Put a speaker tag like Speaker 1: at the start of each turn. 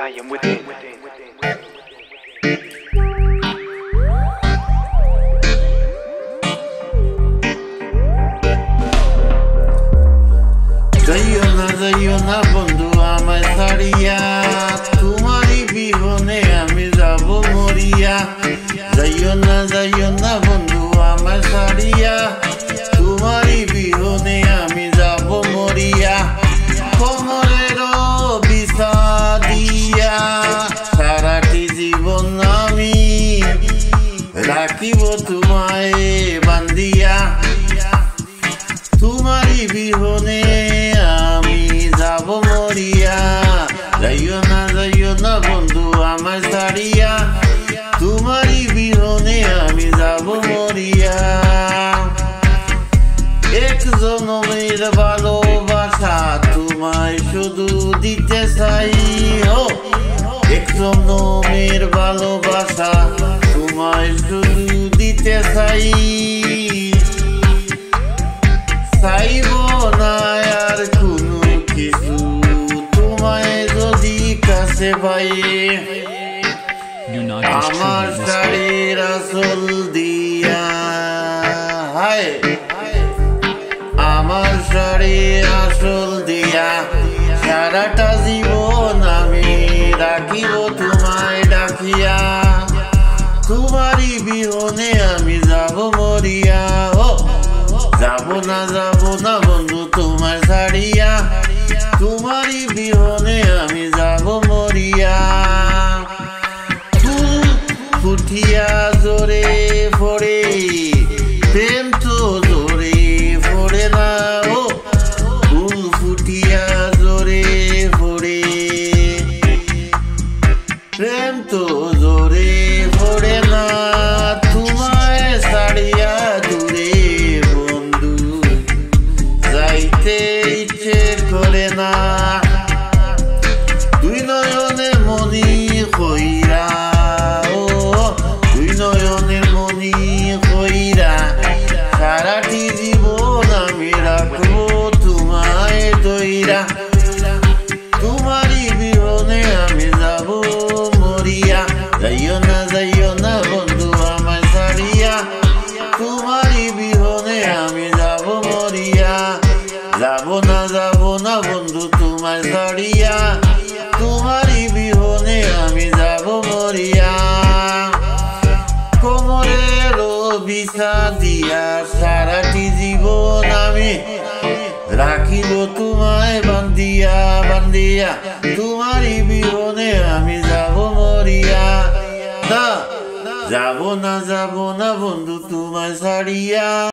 Speaker 1: I am within.
Speaker 2: যাইও না বন্ধু আমায় ছাড়িয়া, তোমারই বিহনে আমি যাব মরিয়া। যাইও না বন্ধু আমায় ছাড়িয়া, তোমারই বিহনে আমি যাব মরিয়া। কোমরের বিছা দিয়া সারাটি জীবন আমি রাখিব তোমায় বান্ধিয়া। তোমারই বিহনে আমি যাব মরিয়া। যাইও না বন্ধু আমায় ছাড়িয়া, তোমারই বিহনে আমি যাব মরিয়া। এক জনমের ভালোবাসা তোমায় শুধু দিতে চাই, এক জনমের ভালোবাসা তোমায় শুধু দিতে চাই। চাইব না আর কোনো কিছু তোমায় যদি কাছে পাই। আমার শাড়ির আঁচল দিয়া, আমার শাড়ির আঁচল দিয়া সারাটা জীবন আমি রাখিব তোমায় ডাকিয়া। তোমারই বিহনে আমি যাব মরিয়া। যাব না বন্ধু তোমার ছাড়িয়া, তোমারই বিহনে আমি যাব মরিয়া। ফুল ফুটিয়া জোরে পড়ে, প্রেম তো জোরে পড়ে না। ফুল ফুটিয়া জোরে পড়ে, প্রেম তো জোরে পড়ে না। তোমায় ছাড়িয়া দূরে বন্ধু যাইতে ইচ্ছে করে না। দুই নয়নে মনি কইরা, দুই নয়নে মনি কইরা সারাটি জীবন আমি রাখবো তোমায় দইরা। তোমারই বিহনে আমি যাব মরিয়া। যাইও না বন্ধু আমায় ছাড়িয়া, তোমারই বিহনে আমি যাব মরিয়া। যাব না বন্ধু তোমায় ছাড়িয়া, তোমারই বিহনে আমি যাব মরিয়া। কোমরের বিছা দিয়া সারাটি জীবন আমি রাখিব তোমায় বান্ধিয়া। তোমারই বিহনে আমি যাব মরিয়া। যাব না বন্ধু তোমায় ছাড়িয়া।